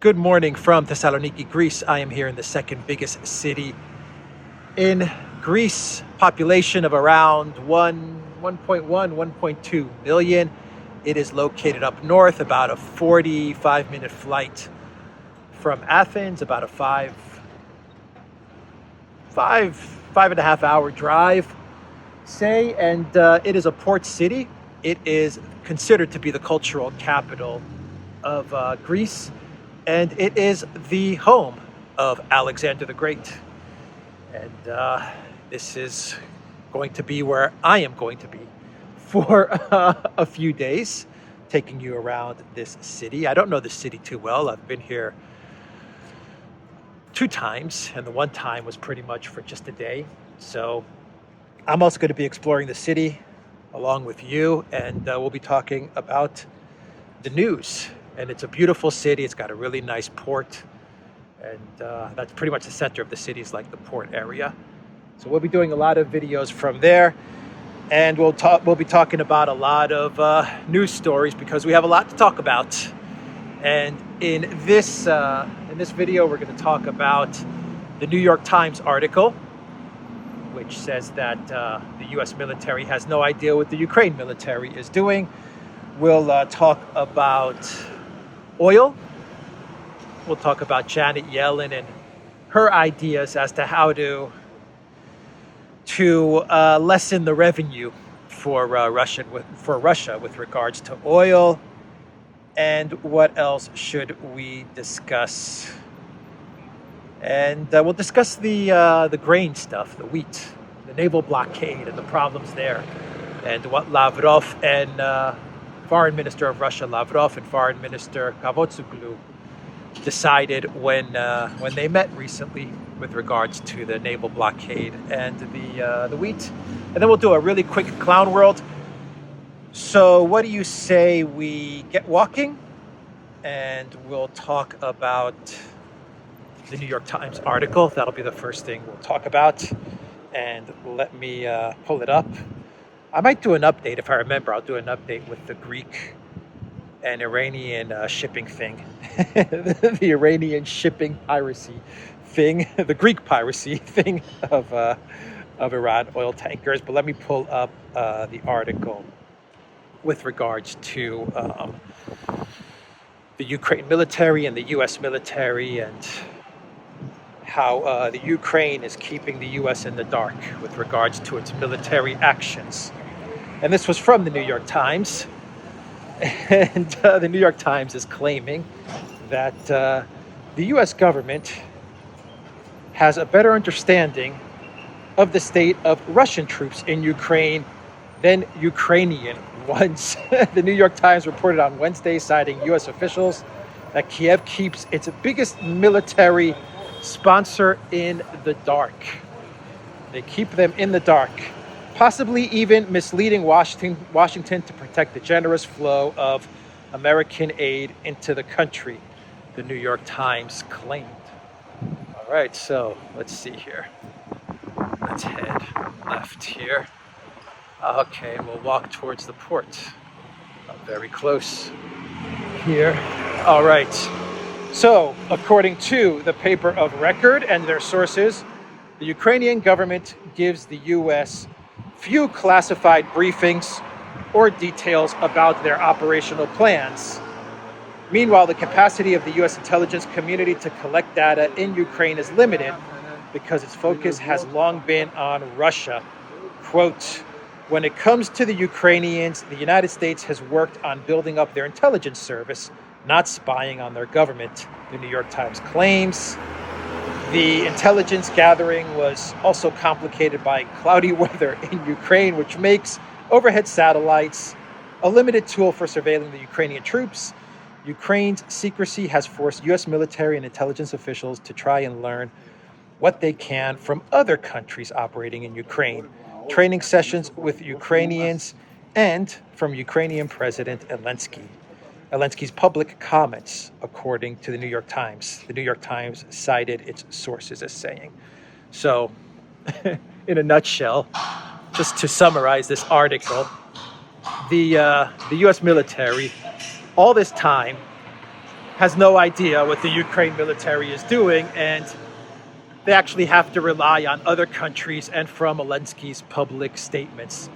Good morning from Thessaloniki, Greece. I am here in the second biggest city in Greece, population of around 1.1, 1.2 million. It is located up north, about a 45-minute flight from Athens, about a five and a half hour drive, say, and it is a port city. It is considered to be the cultural capital of Greece. And it is the home of Alexander the Great. And this is going to be where I am going to be for a few days, taking you around this city. I don't know the city too well. I've been here 2 times, and the one time was pretty much for just a day. So I'm also going to be exploring the city along with you, and we'll be talking about the news. And it's a beautiful city. It's got a really nice port. And that's pretty much the center of the city, is like the port area. So we'll be doing a lot of videos from there. And we'll be talking about a lot of news stories because we have a lot to talk about. And in this video, we're going to talk about the New York Times article, which says that the U.S. military has no idea what the Ukraine military is doing. We'll talk about oil. We'll talk about Janet Yellen and her ideas as to how to lessen the revenue for Russia with regards to oil. And what else should we discuss? And we'll discuss the grain stuff, the wheat, the naval blockade, and the problems there, and what Lavrov and Foreign Minister of Russia Lavrov and Foreign Minister Cavusoglu decided when they met recently with regards to the naval blockade and the wheat. And then we'll do a really quick clown world. So what do you say we get walking? And we'll talk about the New York Times article. That'll be the first thing we'll talk about. And let me pull it up. I might do an update. If I remember, I'll do an update with the Greek and Iranian shipping thing. The Iranian shipping piracy thing, the Greek piracy thing of Iran oil tankers. But let me pull up the article with regards to the Ukraine military and the U.S. military, and how the Ukraine is keeping the U.S. in the dark with regards to its military actions. And this was from the New York Times. And the New York Times is claiming that the U.S. government has a better understanding of the state of Russian troops in Ukraine than Ukrainian ones. The New York Times reported on Wednesday, citing U.S. officials, that Kiev keeps its biggest military sponsor in the dark. They keep them in the dark, possibly even misleading Washington to protect the generous flow of American aid into the country, the New York Times claimed. All right, so let's see here. Let's head left here. Okay, we'll walk towards the port. I'm very close here. All right. So, according to the paper of record and their sources, the Ukrainian government gives the U.S. few classified briefings or details about their operational plans. Meanwhile, the capacity of the U.S. intelligence community to collect data in Ukraine is limited because its focus has long been on Russia. Quote, "When it comes to the Ukrainians, the United States has worked on building up their intelligence service, not spying on their government," the New York Times claims. The intelligence gathering was also complicated by cloudy weather in Ukraine, which makes overhead satellites a limited tool for surveilling the Ukrainian troops. Ukraine's secrecy has forced U.S. military and intelligence officials to try and learn what they can from other countries operating in Ukraine, training sessions with Ukrainians, and from Ukrainian President Elensky. Elensky's public comments, according to the New York Times. The New York Times cited its sources as saying. So, in a nutshell, just to summarize this article, the U.S. military, all this time, has no idea what the Ukraine military is doing, and they actually have to rely on other countries and from Elensky's public statements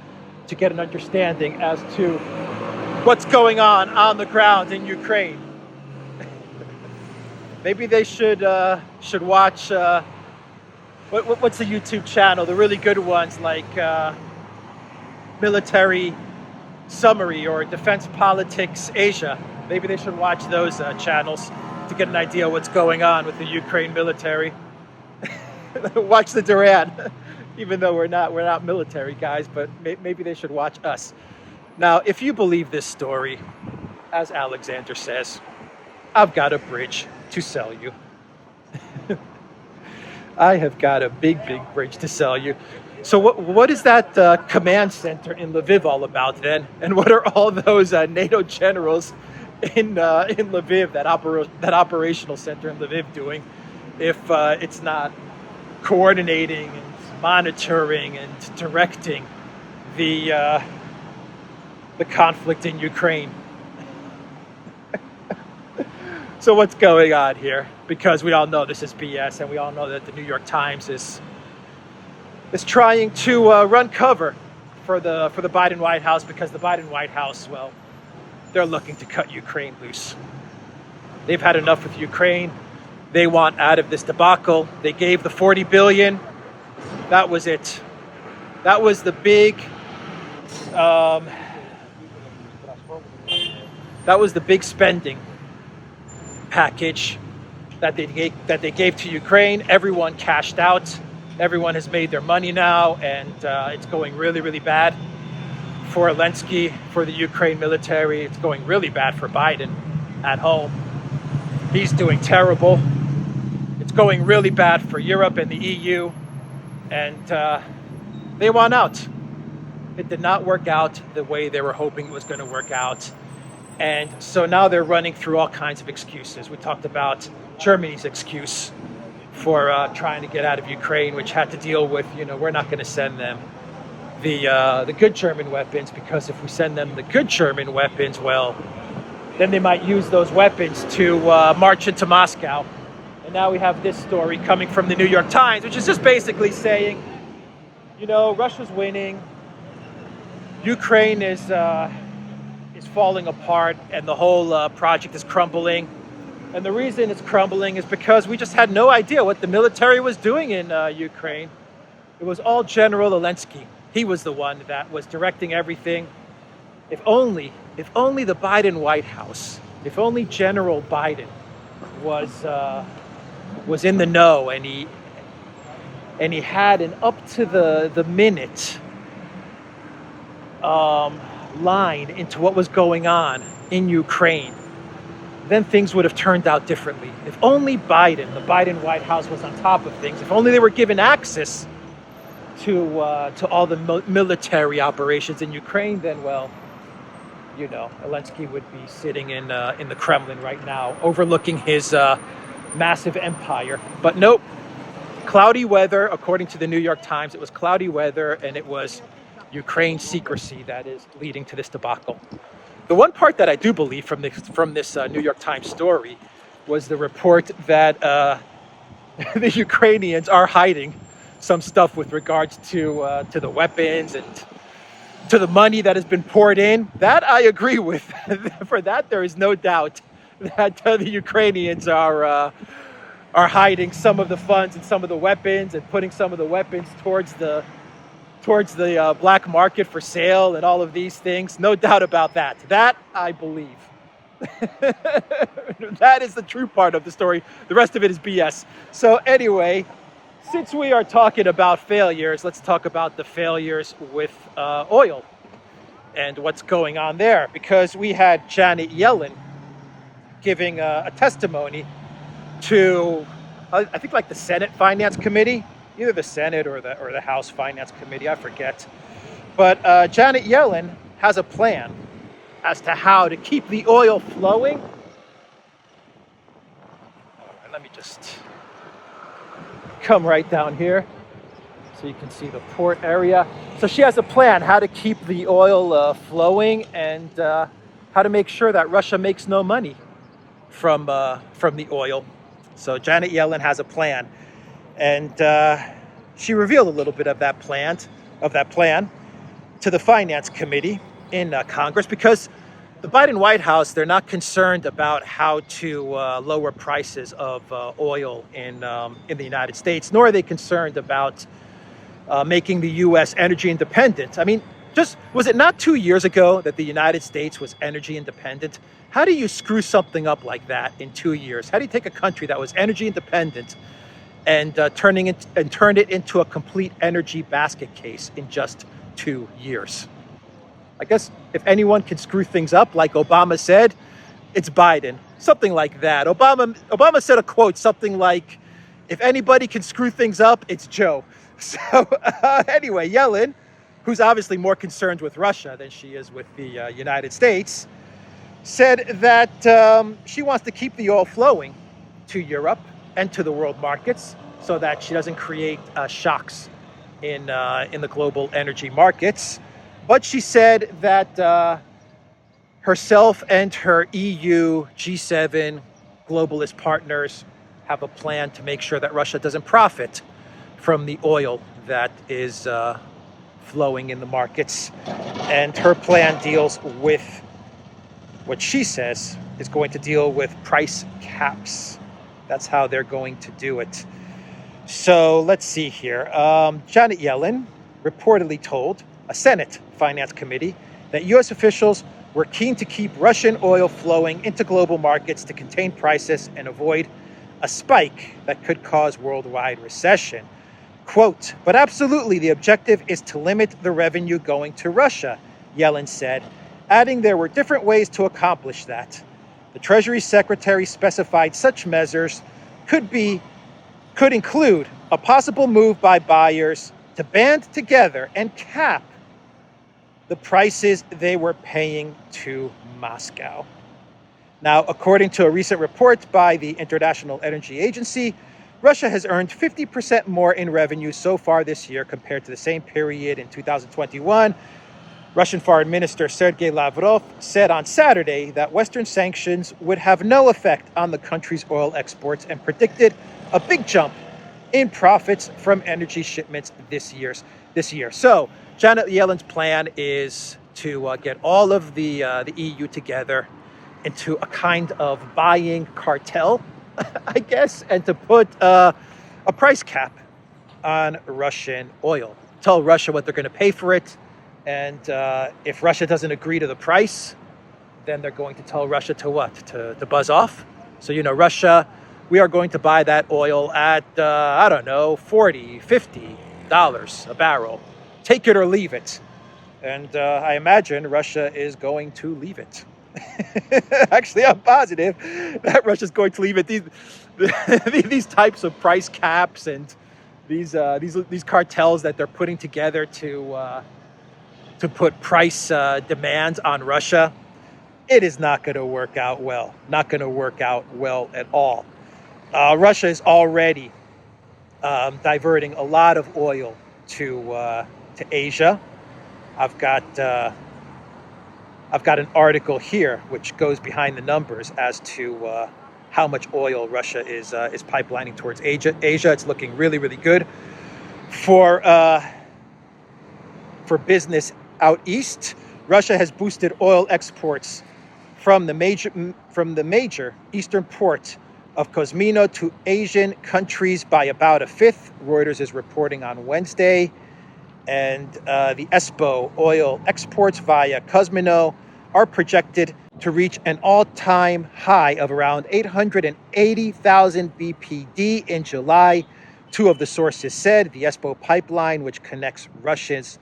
to get an understanding as to what's going on the ground in Ukraine. Maybe they should watch what's the YouTube channel, the really good ones like Military Summary or Defense Politics Asia. Maybe they should watch those channels to get an idea what's going on with the Ukraine military. Watch the Duran, even though we're not military guys, but maybe they should watch us. Now, if you believe this story, as Alexander says, I've got a bridge to sell you. I have got a big bridge to sell you. So what is that command center in Lviv all about then? And what are all those NATO generals in Lviv, that operational center in Lviv, doing if it's not coordinating and monitoring and directing the conflict in Ukraine? So what's going on here? Because we all know this is BS, and we all know that the New York Times is trying to run cover for the Biden White House, because the Biden White House, well, they're looking to cut Ukraine loose. They've had enough with Ukraine. They want out of this debacle. They gave the $40 billion. That was it. That was the big. That was the big spending package that they gave to Ukraine. Everyone cashed out. Everyone has made their money now, and it's going really bad for Elensky, for the Ukraine military. It's going really bad for Biden at home. He's doing terrible. It's going really bad for Europe and the EU, and they want out. It did not work out the way they were hoping it was going to work out. And so now they're running through all kinds of excuses. We talked about Germany's excuse for trying to get out of Ukraine, which had to deal with, we're not going to send them the good German weapons, because if we send them the good German weapons, well, then they might use those weapons to march into Moscow. And now we have this story coming from the New York Times, which is just basically saying, Russia's winning, Ukraine is falling apart, and the whole project is crumbling. And the reason it's crumbling is because we just had no idea what the military was doing in Ukraine. It was all General Elensky. He was the one that was directing everything. If only the Biden White House, if only General Biden was in the know, and he had an up to the minute line into what was going on in Ukraine, then things would have turned out differently. If only Biden, the Biden White House, was on top of things. If only they were given access to all the military operations in Ukraine, then, well, Elensky would be sitting in the Kremlin right now, overlooking his massive empire. But nope, cloudy weather. According to the New York Times, it was cloudy weather, and it was Ukraine secrecy that is leading to this debacle. The one part that I do believe from this New York Times story was the report that the Ukrainians are hiding some stuff with regards to the weapons and to the money that has been poured in. That I agree with. For that, there is no doubt that the Ukrainians are hiding some of the funds and some of the weapons, and putting some of the weapons towards the black market for sale and all of these things. No doubt about that. That I believe. That is the true part of the story. The rest of it is BS. So anyway, since we are talking about failures, let's talk about the failures with oil and what's going on there. Because we had Janet Yellen giving a testimony to, I think, like the Senate Finance Committee. Either the Senate or the House Finance Committee, I forget. But Janet Yellen has a plan as to how to keep the oil flowing. Let me just come right down here so you can see the port area. So she has a plan how to keep the oil flowing, and how to make sure that Russia makes no money from the oil. So Janet Yellen has a plan, and she revealed a little bit of that plan to the Finance Committee in Congress, because the Biden White House, they're not concerned about how to lower prices of oil in the United States, nor are they concerned about making the U.S. energy independent. I mean, was it not 2 years ago that the United States was energy independent? How do you screw something up like that in 2 years? How do you take a country that was energy independent and turn it into a complete energy basket case in just 2 years? I guess if anyone can screw things up, like Obama said, it's Biden. Something like that. Obama said a quote, something like, if anybody can screw things up, it's Joe. So anyway, Yellen, who's obviously more concerned with Russia than she is with the United States, said that she wants to keep the oil flowing to Europe and to the world markets so that she doesn't create shocks in the global energy markets. But she said that herself and her EU, G7, globalist partners have a plan to make sure that Russia doesn't profit from the oil that is flowing in the markets. And her plan deals with what she says is going to deal with price caps. That's how they're going to do it. So let's see here. Janet Yellen reportedly told a Senate Finance Committee that U.S. officials were keen to keep Russian oil flowing into global markets to contain prices and avoid a spike that could cause worldwide recession. Quote, but absolutely the objective is to limit the revenue going to Russia, Yellen said, adding there were different ways to accomplish that. The Treasury Secretary specified such measures could include a possible move by buyers to band together and cap the prices they were paying to Moscow. Now, according to a recent report by the International Energy Agency, Russia has earned 50% more in revenue so far this year compared to the same period in 2021. Russian Foreign Minister Sergei Lavrov said on Saturday that Western sanctions would have no effect on the country's oil exports and predicted a big jump in profits from energy shipments this year. So Janet Yellen's plan is to get all of the EU together into a kind of buying cartel, I guess, and to put a price cap on Russian oil. Tell Russia what they're going to pay for it, and if Russia doesn't agree to the price, then they're going to tell Russia to what? To buzz off. So, Russia, we are going to buy that oil at, I don't know, $40, $50 a barrel. Take it or leave it. And I imagine Russia is going to leave it. Actually, I'm positive that Russia's going to leave it. These types of price caps and these cartels that they're putting together to put price demands on Russia, it is not going to work out well. Not going to work out well at all. Russia is already diverting a lot of oil to Asia. I've got an article here which goes behind the numbers as to how much oil Russia is pipelining towards Asia. It's looking really, really good for business out east. Russia has boosted oil exports from the major eastern port of Kozmino to Asian countries by about a fifth, Reuters is reporting on Wednesday. And the ESPO oil exports via Kozmino are projected to reach an all-time high of around 880,000 BPD in July. Two of the sources said the ESPO pipeline, which connects Russia's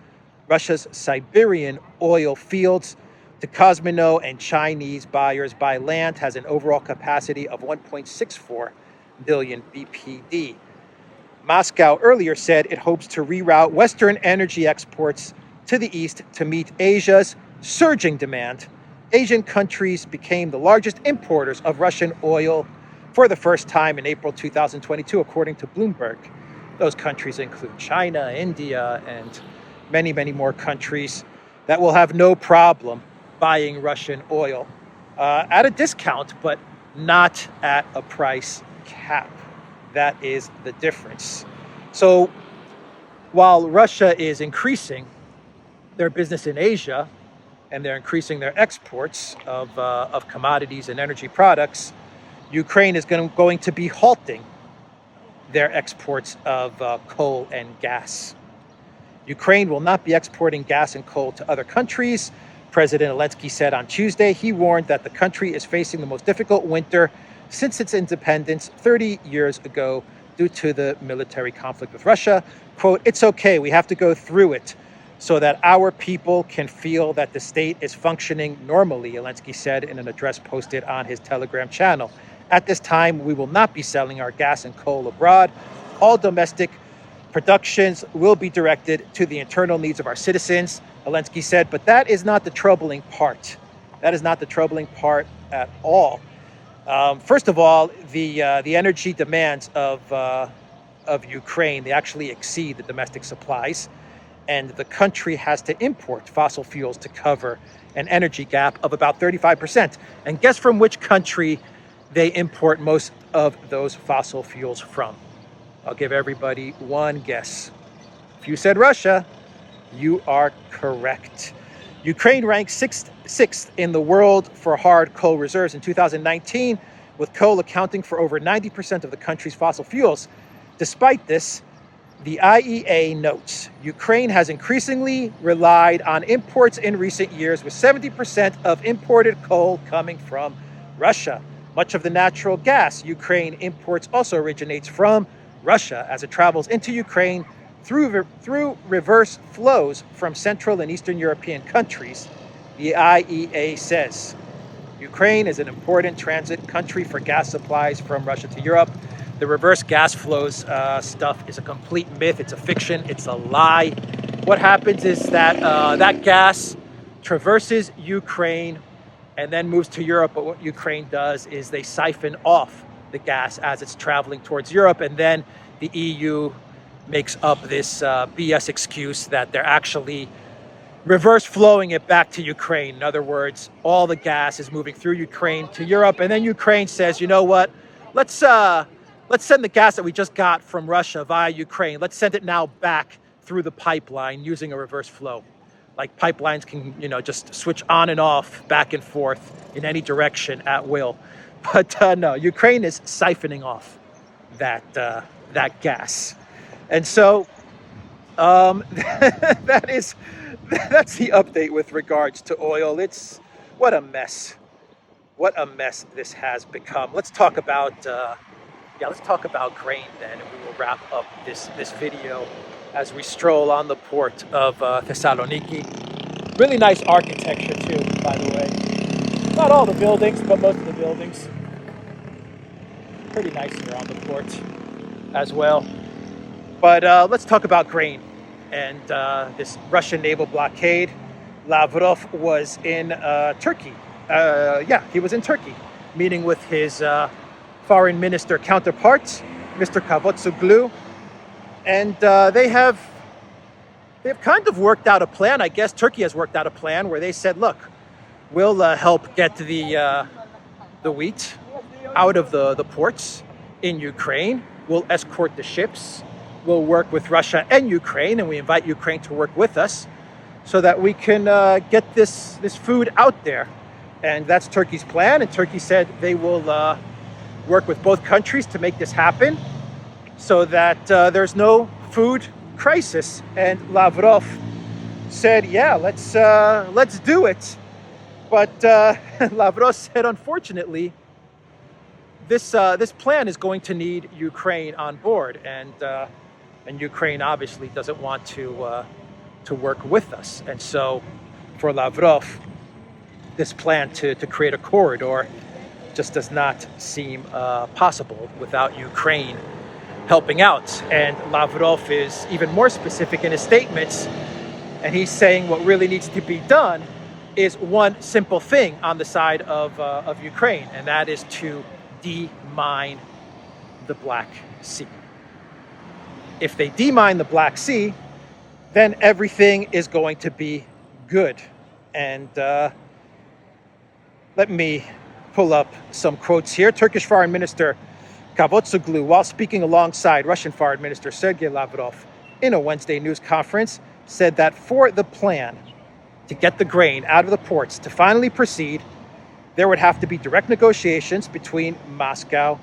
Siberian oil fields to Kozmino and Chinese buyers by land, has an overall capacity of 1.64 billion BPD. Moscow earlier said it hopes to reroute Western energy exports to the east to meet Asia's surging demand. Asian countries became the largest importers of Russian oil for the first time in April 2022, according to Bloomberg. Those countries include China, India, and many, many more countries that will have no problem buying Russian oil at a discount, but not at a price cap. That is the difference. So while Russia is increasing their business in Asia and they're increasing their exports of commodities and energy products, Ukraine is going to be halting their exports of coal and gas. Ukraine will not be exporting gas and coal to other countries. President Elensky said on Tuesday. He warned that the country is facing the most difficult winter since its independence 30 years ago due to the military conflict with Russia. Quote, "It's okay, we have to go through it so that our people can feel that the state is functioning normally," Elensky said in an address posted on his Telegram channel. "At this time, we will not be selling our gas and coal abroad. All domestic productions will be directed to the internal needs of our citizens," Elensky said. But that is not the troubling part. That is not the troubling part at all. First of all, the energy demands of Ukraine, they actually exceed the domestic supplies. And the country has to import fossil fuels to cover an energy gap of about 35%. And guess from which country they import most of those fossil fuels from? I'll give everybody one guess. If you said Russia, you are correct. Ukraine ranked sixth in the world for hard coal reserves in 2019, with coal accounting for over 90% of the country's fossil fuels. Despite this, the IEA notes Ukraine has increasingly relied on imports in recent years, with 70% of imported coal coming from Russia. Much of the natural gas Ukraine imports also originates from Russia as it travels into Ukraine through reverse flows from Central and Eastern European countries, the IEA says. Ukraine is an important transit country for gas supplies from Russia to Europe. The reverse gas flows stuff is a complete myth. It's a fiction. It's a lie. What happens is that that gas traverses Ukraine and then moves to Europe. But what Ukraine does is they siphon off the gas as it's traveling towards Europe. And then the EU makes up this BS excuse that they're actually reverse flowing it back to Ukraine. In other words, all the gas is moving through Ukraine to Europe. And then Ukraine says, you know what, let's send the gas that we just got from Russia via Ukraine. Let's send it now back through the pipeline using a reverse flow. Like pipelines can, just switch on and off, back and forth in any direction at will. But no, Ukraine is siphoning off that gas. And so that's the update with regards to oil. What a mess. What a mess this has become. Let's talk about grain then, and we will wrap up this video as we stroll on the port of Thessaloniki. Really nice architecture too, by the way. Not all the buildings, but most of the buildings. Pretty nice here on the port as well. But let's talk about grain and this Russian naval blockade. Lavrov was in Turkey. He was in Turkey, meeting with his foreign minister counterparts, Mr. Cavusoglu, and they've kind of worked out a plan. I guess Turkey has worked out a plan where they said, look, we'll help get the wheat out of the ports in Ukraine. We'll escort the ships. We'll work with Russia and Ukraine, and we invite Ukraine to work with us so that we can get this food out there. And that's Turkey's plan. And Turkey said they will work with both countries to make this happen so that there's no food crisis. And Lavrov said, yeah, let's do it. But Lavrov said, unfortunately, this plan is going to need Ukraine on board, and Ukraine obviously doesn't want to work with us. And so for Lavrov, this plan to create a corridor just does not seem possible without Ukraine helping out. And Lavrov is even more specific in his statements, and he's saying what really needs to be done is one simple thing on the side of Ukraine, and that is to demine the Black Sea. If they demine the Black Sea, then everything is going to be good. And let me pull up some quotes here. Turkish Foreign Minister Cavusoglu, while speaking alongside Russian Foreign Minister Sergei Lavrov in a Wednesday news conference, said that for the plan to get the grain out of the ports to finally proceed, there would have to be direct negotiations between Moscow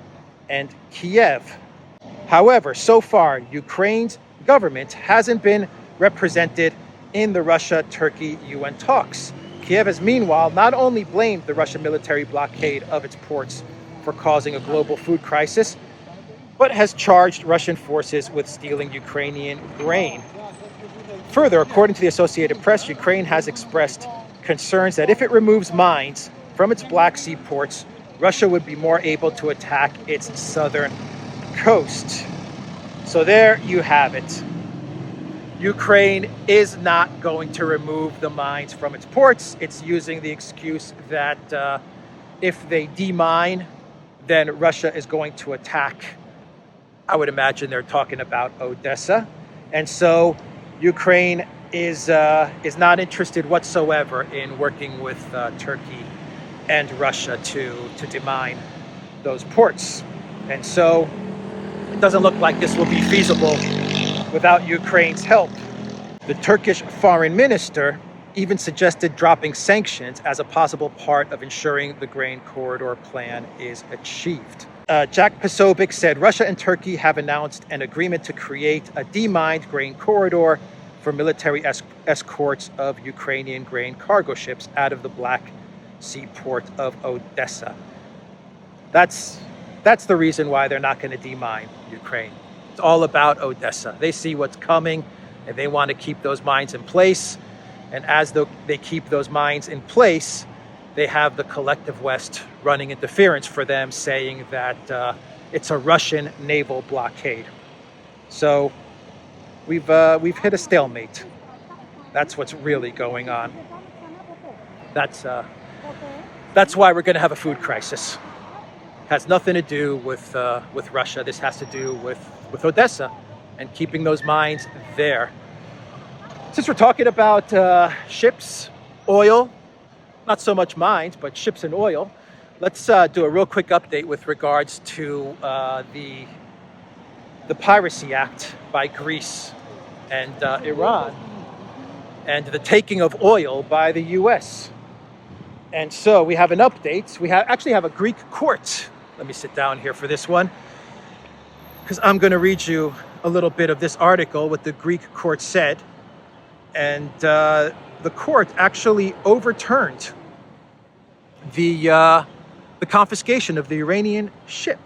and Kiev. However, so far, Ukraine's government hasn't been represented in the Russia-Turkey UN talks. Kiev has meanwhile not only blamed the Russian military blockade of its ports for causing a global food crisis, but has charged Russian forces with stealing Ukrainian grain. Further, according to the Associated Press, Ukraine has expressed concerns that if it removes mines from its Black Sea ports, Russia would be more able to attack its southern coast. So there you have it. Ukraine is not going to remove the mines from its ports. It's using the excuse that if they demine, then Russia is going to attack. I would imagine they're talking about Odessa. And so Ukraine is not interested whatsoever in working with Turkey and Russia to demine those ports. And so it doesn't look like this will be feasible without Ukraine's help. The Turkish foreign minister even suggested dropping sanctions as a possible part of ensuring the grain corridor plan is achieved. Jack Posobiec said Russia and Turkey have announced an agreement to create a demined grain corridor for military escorts of Ukrainian grain cargo ships out of the Black Sea port of Odessa. That's the reason why they're not going to demine Ukraine. It's all about Odessa. They see what's coming and they want to keep those mines in place. And as they keep those mines in place, they have the collective West running interference for them, saying that it's a Russian naval blockade. So we've hit a stalemate. That's what's really going on. That's why we're going to have a food crisis. Has nothing to do with Russia. This has to do with Odessa and keeping those mines there. Since we're talking about ships, oil, not so much mines, but ships and oil, let's do a real quick update with regards to the Piracy Act by Greece and Iran and the taking of oil by the US. And so we have an update. We actually have a Greek court. Let me sit down here for this one, because I'm going to read you a little bit of this article, what the Greek court said. And the court actually overturned the confiscation of the Iranian ship.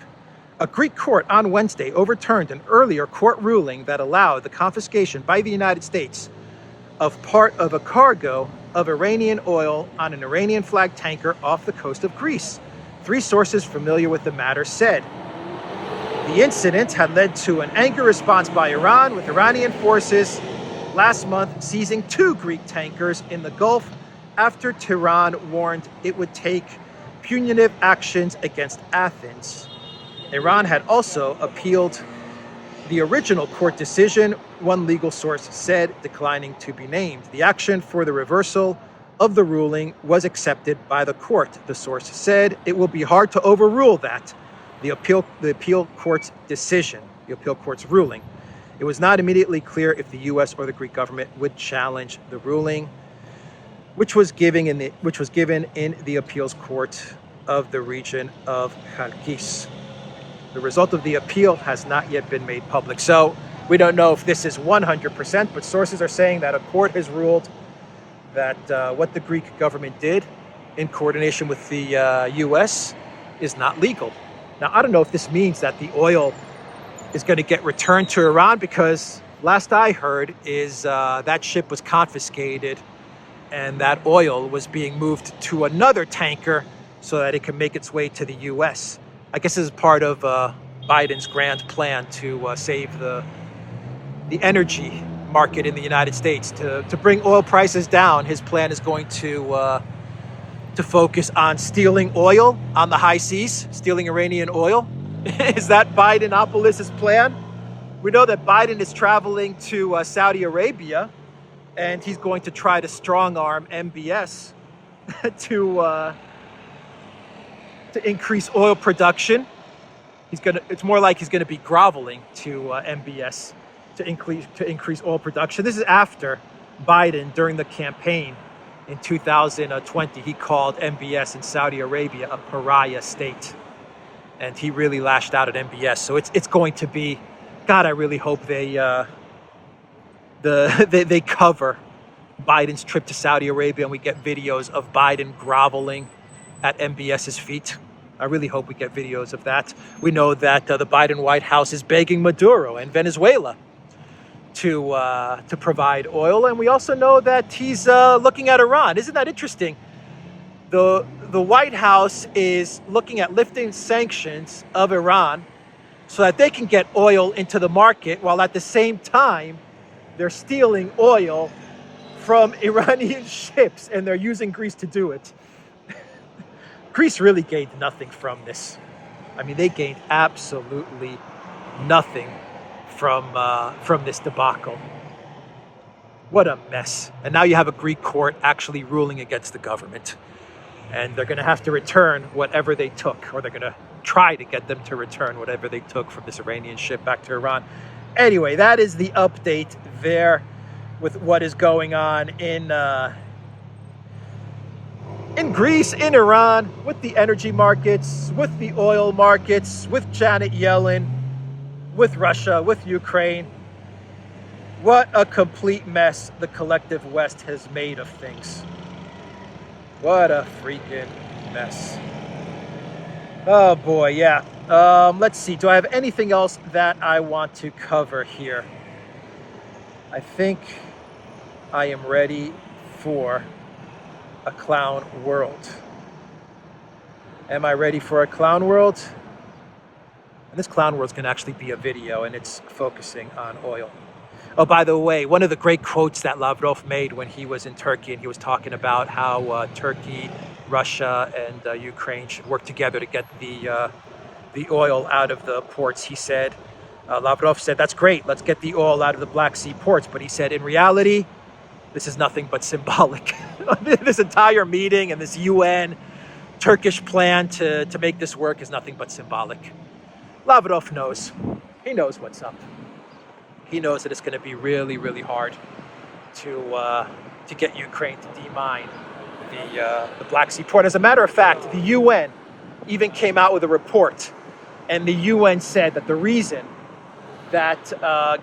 A Greek court on Wednesday overturned an earlier court ruling that allowed the confiscation by the United States of part of a cargo of Iranian oil on an Iranian flag tanker off the coast of Greece. Three sources familiar with the matter said the incident had led to an angry response by Iran, with Iranian forces last month seizing 2 Greek tankers in the Gulf after Tehran warned it would take punitive actions against Athens. Iran had also appealed the original court decision, one legal source said, declining to be named. The action for the reversal of the ruling was accepted by the court, the source said. It will be hard to overrule that, the appeal court's decision, the appeal court's ruling. It was not immediately clear if the U.S. or the Greek government would challenge the ruling, which was given in the appeals court of the region of Khalkis. The result of the appeal has not yet been made public. So we don't know if this is 100%, but sources are saying that a court has ruled that what the Greek government did in coordination with the U.S. is not legal. Now, I don't know if this means that the oil is going to get returned to Iran, because last I heard is that ship was confiscated and that oil was being moved to another tanker so that it can make its way to the U.S. I guess this is part of Biden's grand plan to save the energy market in the United States, to bring oil prices down. His plan is going to focus on stealing oil on the high seas, stealing Iranian oil. Is that Bidenopolis' plan? We know that Biden is traveling to Saudi Arabia, and he's going to try to strong arm MBS to increase oil production. It's more like he's gonna be groveling to MBS to increase oil production. This is after Biden, during the campaign in 2020, he called MBS in Saudi Arabia a pariah state, and he really lashed out at MBS. So it's going to be, God, I really hope they cover Biden's trip to Saudi Arabia and we get videos of Biden groveling at MBS's feet. I really hope we get videos of that. We know that the Biden White House is begging Maduro and Venezuela to provide oil, and we also know that he's looking at Iran. Isn't that interesting? The White House is looking at lifting sanctions of Iran so that they can get oil into the market, while at the same time they're stealing oil from Iranian ships, and they're using Greece to do it. Greece really gained nothing from this. I mean, they gained absolutely nothing from this debacle. What a mess. And now you have a Greek court actually ruling against the government. And they're going to have to return whatever they took, or they're going to try to get them to return whatever they took from this Iranian ship back to Iran. Anyway, that is the update there with what is going on in Greece, in Iran, with the energy markets, with the oil markets, with Janet Yellen, with Russia, with Ukraine. What a complete mess the collective West has made of things. What a freaking mess. Oh boy, yeah. Let's see, do I have anything else that I want to cover here? I think I am ready for a clown world. Am I ready for a clown world? And this clown world is going to actually be a video, and it's focusing on oil. Oh, by the way, one of the great quotes that Lavrov made when he was in Turkey, and he was talking about how Turkey, Russia, and Ukraine should work together to get the oil out of the ports. He said, Lavrov said, that's great, let's get the oil out of the Black Sea ports. But he said, in reality, this is nothing but symbolic. This entire meeting and this UN Turkish plan to make this work is nothing but symbolic. Lavrov knows. He knows what's up. He knows that it's going to be really, really hard to get Ukraine to demine the Black Sea port. As a matter of fact, the UN even came out with a report, and the UN said that the reason that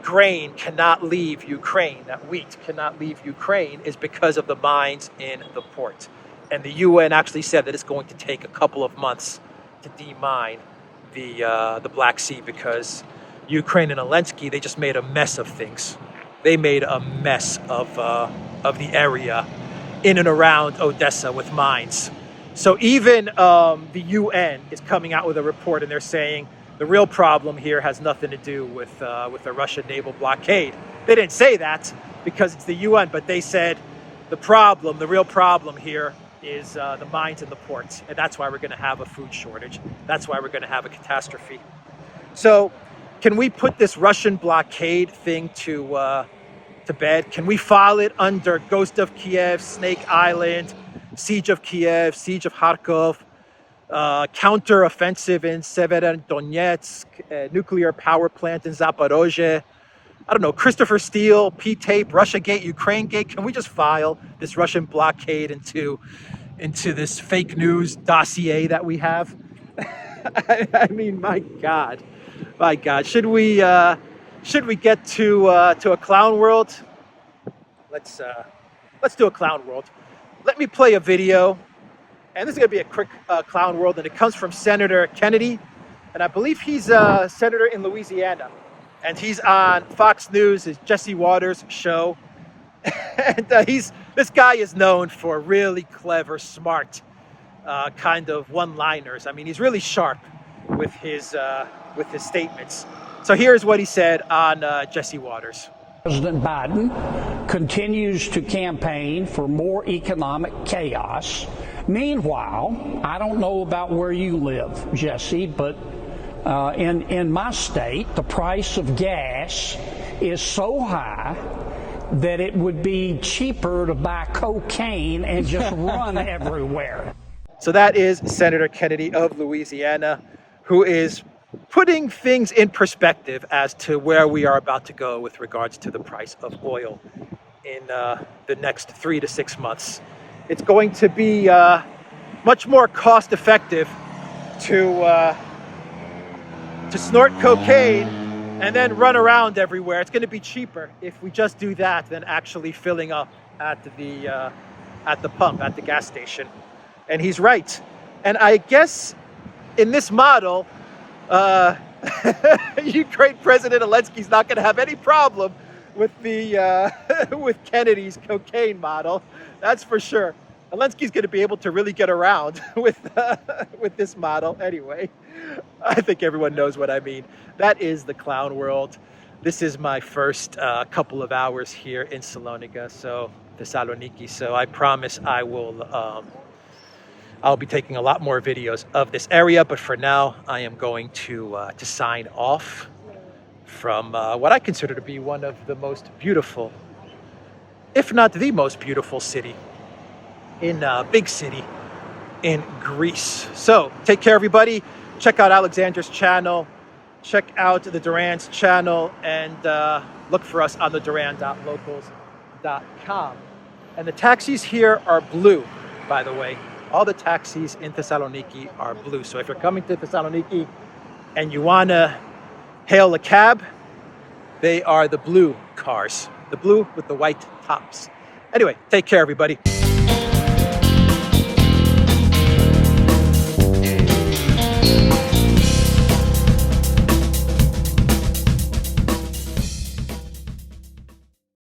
grain cannot leave Ukraine, that wheat cannot leave Ukraine, is because of the mines in the port. And the UN actually said that it's going to take a couple of months to demine the Black Sea, because Ukraine and Elensky, they just made a mess of things. They made a mess of the area in and around Odessa with mines. So even the UN is coming out with a report, and they're saying the real problem here has nothing to do with the Russian naval blockade. They didn't say that because it's the UN, but they said the real problem here is the mines in the ports, and that's why we're going to have a food shortage. That's why we're going to have a catastrophe. So can we put this Russian blockade thing to bed? Can we file it under Ghost of Kiev, Snake Island, Siege of Kiev, Siege of Kharkov, counter-offensive in Severodonetsk, nuclear power plant in Zaporozhye, I don't know, Christopher Steele, P-tape, Russiagate, Ukrainegate? Can we just file this Russian blockade into this fake news dossier that we have? I mean, my God. Should we get to a clown world? Let's do a clown world. Let me play a video, and this is going to be a quick clown world, and it comes from Senator Kennedy, and I believe he's a senator in Louisiana, and he's on Fox News, his Jesse Waters show, and this guy is known for really clever, smart kind of one-liners. I mean, he's really sharp with his statements. So here's what he said on Jesse Waters. President Biden continues to campaign for more economic chaos. Meanwhile, I don't know about where you live, Jesse, but in my state, the price of gas is so high that it would be cheaper to buy cocaine and just run everywhere. So that is Senator Kennedy of Louisiana, who is putting things in perspective as to where we are about to go with regards to the price of oil in the next 3 to 6 months. It's going to be much more cost effective to snort cocaine and then run around everywhere. It's going to be cheaper if we just do that than actually filling up at the pump, at the gas station. And he's right. And I guess in this model, Ukraine President Elensky's not going to have any problem with the with Kennedy's cocaine model. That's for sure. Elensky's going to be able to really get around with this model anyway. I think everyone knows what I mean. That is the clown world. This is my first couple of hours here in Thessaloniki. So I promise I will. I'll be taking a lot more videos of this area, but for now, I am going to sign off from what I consider to be one of the most beautiful, if not the most beautiful city big city in Greece. So take care, everybody. Check out Alexander's channel. Check out the Duran's channel, and look for us on the Duran.locals.com. And the taxis here are blue, by the way. All the taxis in Thessaloniki are blue. So if you're coming to Thessaloniki and you want to hail a cab, they are the blue cars. The blue with the white tops. Anyway, take care, everybody.